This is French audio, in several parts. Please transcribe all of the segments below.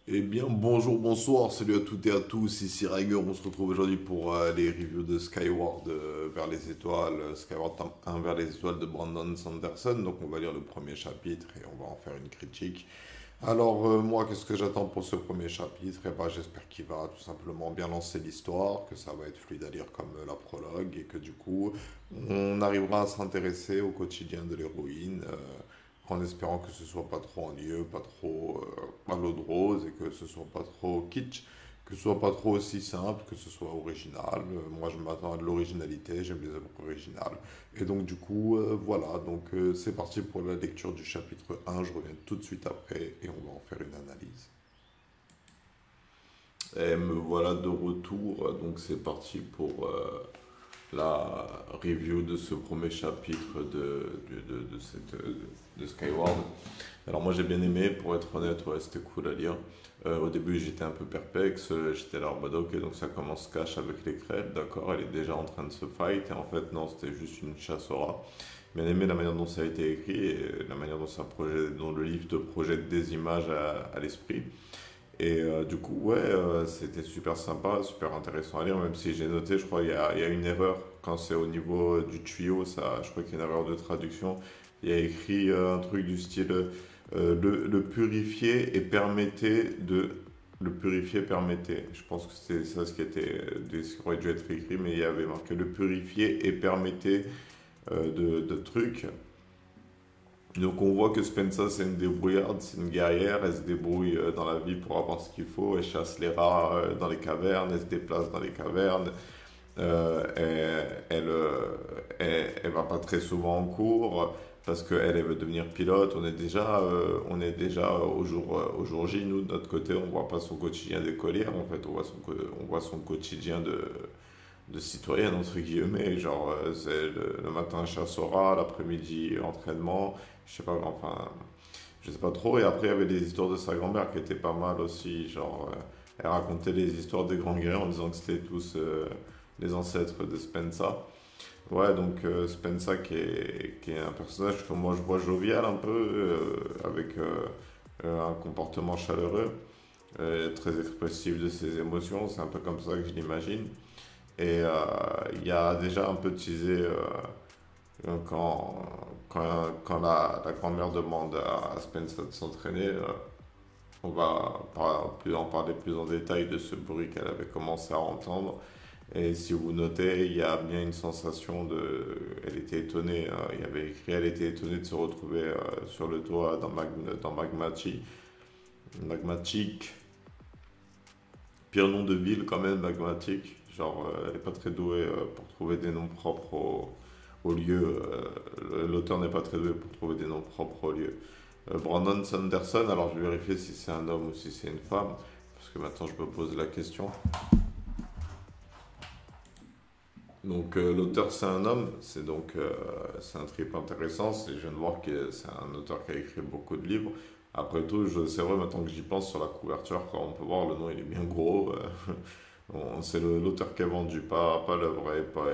Eh bien, bonjour, bonsoir, salut à toutes et à tous, ici Riger, on se retrouve aujourd'hui pour les reviews de Skyward vers les étoiles, Skyward tome 1 vers les étoiles de Brandon Sanderson, donc on va lire le premier chapitre et on va en faire une critique. Alors moi, qu'est-ce que j'attends pour ce premier chapitre? Eh ben, j'espère qu'il va tout simplement bien lancer l'histoire, que ça va être fluide à lire comme la prologue et que du coup, on arrivera à s'intéresser au quotidien de l'héroïne. En espérant que ce soit pas trop ennuyeux, pas trop à l'eau de rose et que ce soit pas trop kitsch, que ce soit pas trop aussi simple, que ce soit original. Moi, je m'attends à de l'originalité, j'aime les œuvres originales. Et donc, du coup, voilà, donc c'est parti pour la lecture du chapitre 1. Je reviens tout de suite après et on va en faire une analyse. Et me voilà de retour, donc c'est parti pour la review de ce premier chapitre de Skyward. Alors moi j'ai bien aimé, pour être honnête, ouais, c'était cool à lire. Au début j'étais un peu perplexe, j'étais là, bah, ok, donc ça commence cash avec les crêpes, d'accord, elle est déjà en train de se fight, et en fait non, c'était juste une chasse au rat. Bien aimé la manière dont ça a été écrit et la manière dont le livre te projette des images à l'esprit. Et du coup, ouais, c'était super sympa, super intéressant à lire, même si j'ai noté, je crois, il y a une erreur quand c'est au niveau du tuyau, ça, je crois qu'il y a une erreur de traduction. Il y a écrit un truc du style le purifier et permettait de. Le purifier permettait. Je pense que c'est ça ce qui aurait dû être écrit, mais il y avait marqué le purifier et permettait de trucs. Donc on voit que Spencer c'est une débrouillarde, c'est une guerrière, elle se débrouille dans la vie pour avoir ce qu'il faut, elle chasse les rats dans les cavernes, elle se déplace dans les cavernes, elle va pas très souvent en cours parce qu'elle elle veut devenir pilote. On est déjà au jour J, nous de notre côté, on voit pas son quotidien d'écolière, en fait on voit son quotidien de citoyenne, entre guillemets, genre c'est le matin chasse au rat, l'après-midi entraînement, je sais pas, enfin, je sais pas trop. Et après, il y avait des histoires de sa grand-mère qui étaient pas mal aussi, genre, elle racontait les histoires des grands guerriers en disant que c'était tous les ancêtres de Spencer. Ouais, donc Spencer qui est un personnage que moi je vois jovial un peu, avec un comportement chaleureux, très expressif de ses émotions, c'est un peu comme ça que je l'imagine. Et il y a déjà un peu teasé quand, quand la grand-mère demande à Spencer de s'entraîner, on va en parler plus en détail de ce bruit qu'elle avait commencé à entendre. Et si vous notez, il y a bien une sensation de. Elle était étonnée, il y avait écrit, elle était étonnée de se retrouver sur le toit dans Magmachi. Magmatic, pire nom de ville quand même, Magmatic. Genre, elle est pas très douée pour trouver des noms propres au lieu. L'auteur n'est pas très doué pour trouver des noms propres au lieu. Brandon Sanderson, alors je vais vérifier si c'est un homme ou si c'est une femme, parce que maintenant je me pose la question. Donc l'auteur c'est un homme, c'est un trip intéressant. Je viens de voir que c'est un auteur qui a écrit beaucoup de livres. Après tout, c'est vrai maintenant que j'y pense sur la couverture, quand on peut voir le nom, il est bien gros. C'est l'auteur qui a vendu, pas l'œuvre.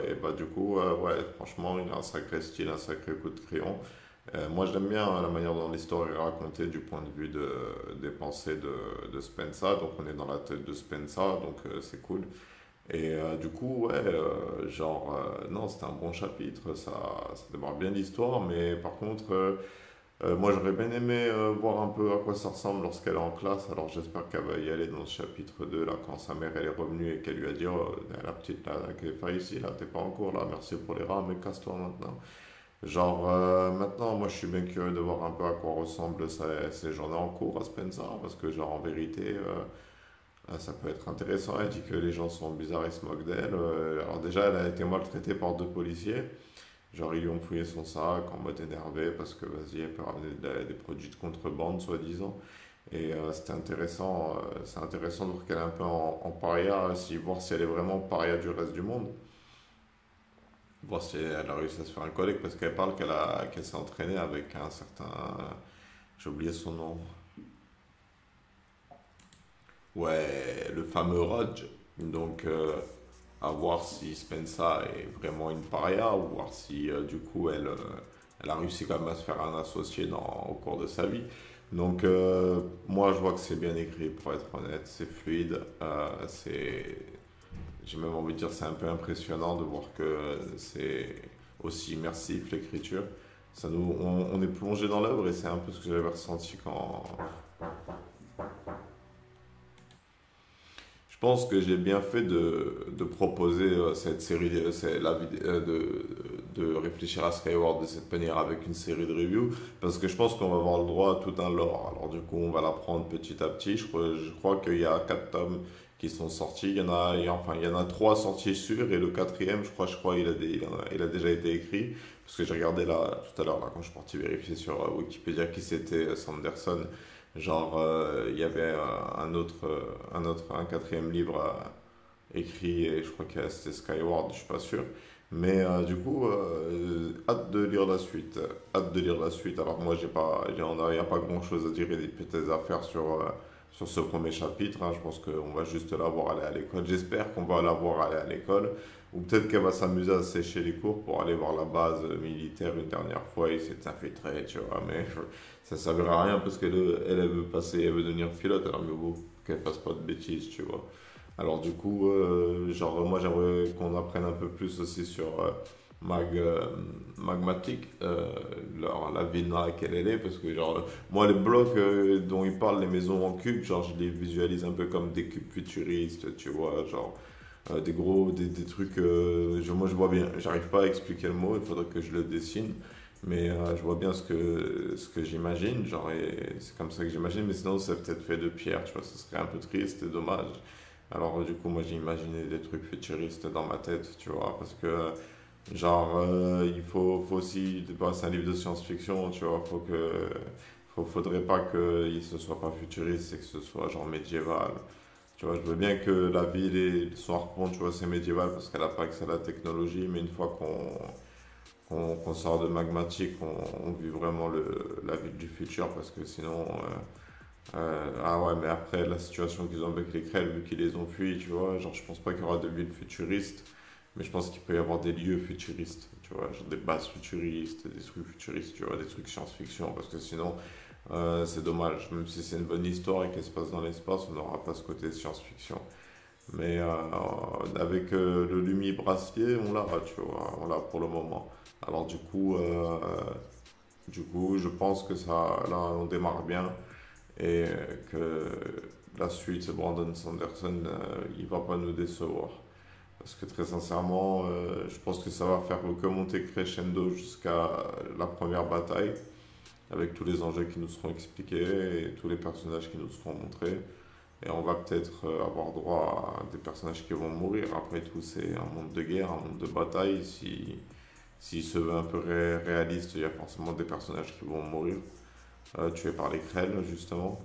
Et bah, du coup, ouais, franchement, il a un sacré style, un sacré coup de crayon. Moi, j'aime bien la manière dont l'histoire est racontée du point de vue des pensées de Spencer. Donc, on est dans la tête de Spencer, donc c'est cool. Et du coup, ouais, genre, non, c'était un bon chapitre, ça démarre bien l'histoire, mais par contre, moi j'aurais bien aimé voir un peu à quoi ça ressemble lorsqu'elle est en classe, alors j'espère qu'elle va y aller dans ce chapitre 2 là, quand sa mère elle est revenue et qu'elle lui a dit, oh, la petite là, qui est pas ici, là, t'es pas en cours là, merci pour les rats, mais casse-toi maintenant. Genre, maintenant, moi je suis bien curieux de voir un peu à quoi ressemblent ces journées en cours à Spencer, parce que, genre, en vérité, ça peut être intéressant. Elle dit que les gens sont bizarres et se moquent d'elle. Alors déjà, elle a été maltraitée par deux policiers. Genre, ils lui ont fouillé son sac en mode énervé parce que, vas-y, elle peut ramener des produits de contrebande, soi-disant. Et c'est intéressant de voir qu'elle est un peu en paria, voir si elle est vraiment paria du reste du monde. Voir si elle a réussi à se faire un collègue parce qu'elle parle qu'elle s'est entraînée avec un certain. J'ai oublié son nom. Ouais, le fameux Rodge. Donc, à voir si Spencer est vraiment une paria ou voir si du coup elle a réussi quand même à se faire un associé au cours de sa vie. Donc, moi, je vois que c'est bien écrit, pour être honnête, c'est fluide, j'ai même envie de dire, c'est un peu impressionnant de voir que c'est aussi immersif l'écriture. On est plongé dans l'œuvre et c'est un peu ce que j'avais ressenti quand, je pense que j'ai bien fait de proposer cette série, de réfléchir à Skyward de cette manière avec une série de reviews, parce que je pense qu'on va avoir le droit à tout un lore. Alors du coup, on va l'apprendre petit à petit. Je crois qu'il y a 4 tomes qui sont sortis. Enfin, il y en a 3 sortis sûrs et le quatrième, je crois, il a déjà été écrit. Parce que j'ai regardé là tout à l'heure, là, quand je suis parti vérifier sur Wikipédia qui c'était Sanderson. Genre, il y avait un quatrième livre écrit et je crois que c'était Skyward, je suis pas sûr. Mais du coup, hâte de lire la suite. Hâte de lire la suite. Alors moi, il n'y a pas grand-chose à dire et des hypothèses à faire sur ce premier chapitre, hein. Je pense qu'on va juste la voir aller à l'école. J'espère qu'on va la voir aller à l'école. Ou peut-être qu'elle va s'amuser à sécher les cours pour aller voir la base militaire une dernière fois et essayer de s'infiltrer, tu vois. Mais ça ne servira à rien parce elle veut passer, elle veut devenir pilote. Alors mieux vaut qu'elle fasse pas de bêtises, tu vois. Alors du coup, genre moi j'aimerais qu'on apprenne un peu plus aussi sur Magmatic, la ville dans laquelle elle est, parce que genre moi les blocs dont il parle, les maisons en cube, genre je les visualise un peu comme des cubes futuristes, tu vois, genre des trucs, moi je vois bien, j'arrive pas à expliquer le mot, il faudrait que je le dessine. Mais je vois bien ce que j'imagine, genre, et c'est comme ça que j'imagine, mais sinon c'est peut-être fait de pierre, tu vois, ce serait un peu triste et dommage. Alors du coup, moi j'ai imaginé des trucs futuristes dans ma tête, tu vois, parce que, genre, faut aussi, bah, c'est un livre de science-fiction, tu vois, faudrait pas que ce soit pas futuriste et que ce soit genre médiéval. Tu vois, je veux bien que la ville et son arpent, tu vois, c'est médiéval parce qu'elle a pas accès à la technologie, mais une fois qu'on sort de Magmatic, on vit vraiment la ville du futur parce que sinon, ah ouais, mais après la situation qu'ils ont avec les Krell, vu qu'ils les ont fuis, tu vois, genre je pense pas qu'il y aura de ville futuriste, mais je pense qu'il peut y avoir des lieux futuristes, tu vois, genre des bases futuristes, des trucs futuristes, tu vois, des trucs science-fiction, parce que sinon c'est dommage, même si c'est une bonne histoire et qu'elle se passe dans l'espace, on n'aura pas ce côté science-fiction. Mais avec le Lumi bracelet, on l'a, tu vois, on l'a pour le moment. Alors du coup, je pense que ça, là, on démarre bien et que la suite, Brandon Sanderson, il va pas nous décevoir. Parce que très sincèrement, je pense que ça va faire que monter crescendo jusqu'à la première bataille, avec tous les enjeux qui nous seront expliqués et tous les personnages qui nous seront montrés. Et on va peut-être avoir droit à des personnages qui vont mourir. Après tout, c'est un monde de guerre, un monde de bataille. S'il se veut un peu réaliste, il y a forcément des personnages qui vont mourir, tués par les Krell, justement.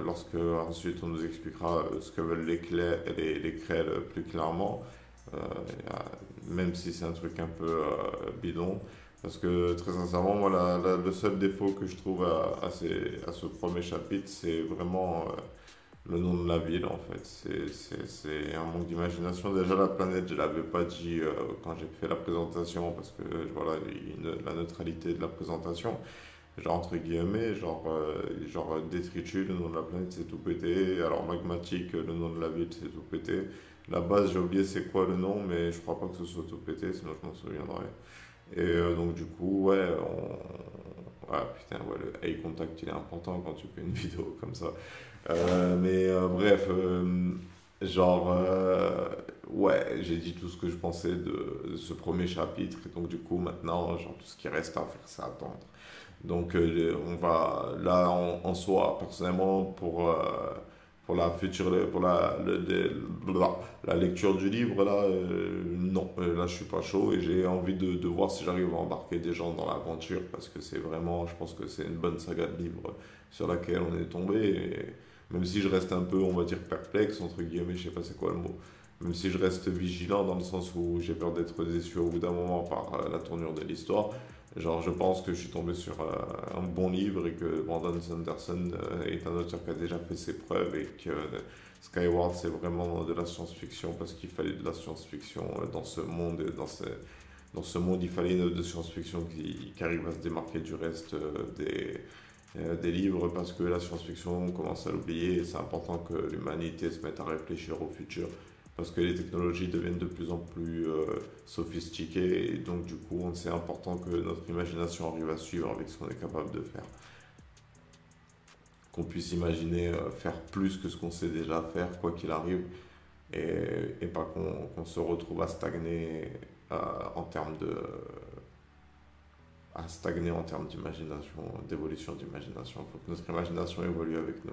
Lorsque ensuite on nous expliquera ce que veulent les Krell plus clairement, euh, même si c'est un truc un peu bidon. Parce que très sincèrement, moi, le seul défaut que je trouve à ce premier chapitre, c'est vraiment le nom de la ville en fait. C'est un manque d'imagination. Déjà, la planète, je l'avais pas dit quand j'ai fait la présentation, parce que voilà, la neutralité de la présentation, genre entre guillemets, genre détritus, le nom de la planète c'est tout pété, alors magmatique, le nom de la ville c'est tout pété. La base, j'ai oublié c'est quoi le nom, mais je crois pas que ce soit tout pété, sinon je m'en souviendrai. Et donc du coup, ouais, ah putain, ouais, le eye contact il est important quand tu fais une vidéo comme ça. Mais bref, ouais, j'ai dit tout ce que je pensais de ce premier chapitre, et donc du coup maintenant, genre tout ce qui reste à faire, c'est attendre. Donc on va, là en soi, personnellement, pour la future, pour la lecture du livre, là, non, là je suis pas chaud et j'ai envie de voir si j'arrive à embarquer des gens dans l'aventure parce que c'est vraiment, je pense que c'est une bonne saga de livres sur laquelle on est tombé. Et même si je reste un peu, on va dire, perplexe, entre guillemets, je sais pas c'est quoi le mot, même si je reste vigilant dans le sens où j'ai peur d'être déçu au bout d'un moment par la tournure de l'histoire, genre je pense que je suis tombé sur un bon livre et que Brandon Sanderson est un auteur qui a déjà fait ses preuves et que Skyward c'est vraiment de la science-fiction parce qu'il fallait de la science-fiction dans ce monde et dans ce monde il fallait une œuvre de science-fiction qui arrive à se démarquer du reste des livres parce que la science-fiction, on commence à l'oublier et c'est important que l'humanité se mette à réfléchir au futur parce que les technologies deviennent de plus en plus sophistiquées et donc du coup c'est important que notre imagination arrive à suivre avec ce qu'on est capable de faire. Qu'on puisse imaginer faire plus que ce qu'on sait déjà faire quoi qu'il arrive et pas qu'on se retrouve à stagner en termes de à stagner en termes d'imagination, d'évolution d'imagination. Il faut que notre imagination évolue avec nous.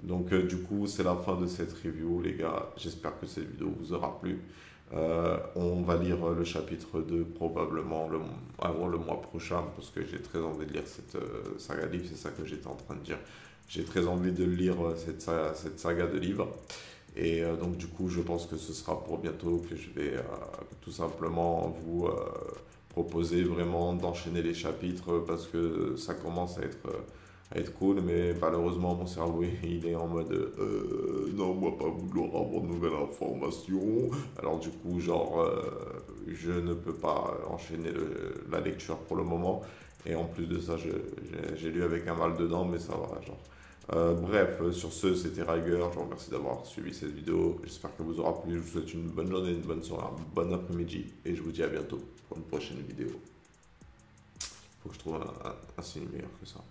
Donc du coup, c'est la fin de cette review, les gars. J'espère que cette vidéo vous aura plu. On va lire le chapitre 2 probablement avant le mois prochain parce que j'ai très envie de lire cette saga de livres, c'est ça que j'étais en train de dire. J'ai très envie de lire cette saga de livres. Et donc du coup, je pense que ce sera pour bientôt que je vais tout simplement vous proposer vraiment d'enchaîner les chapitres parce que ça commence à être cool, mais malheureusement mon cerveau il est en mode non, moi pas vouloir avoir de nouvelles informations. Alors du coup, genre, je ne peux pas enchaîner la lecture pour le moment. Et en plus de ça, j'ai lu avec un mal dedans, mais ça va, genre. Bref, sur ce, c'était Riger. Je vous remercie d'avoir suivi cette vidéo. J'espère que vous aura plu. Je vous souhaite une bonne journée, une bonne soirée, un bon après-midi. Et je vous dis à bientôt pour une prochaine vidéo. Faut que je trouve un signe meilleur que ça.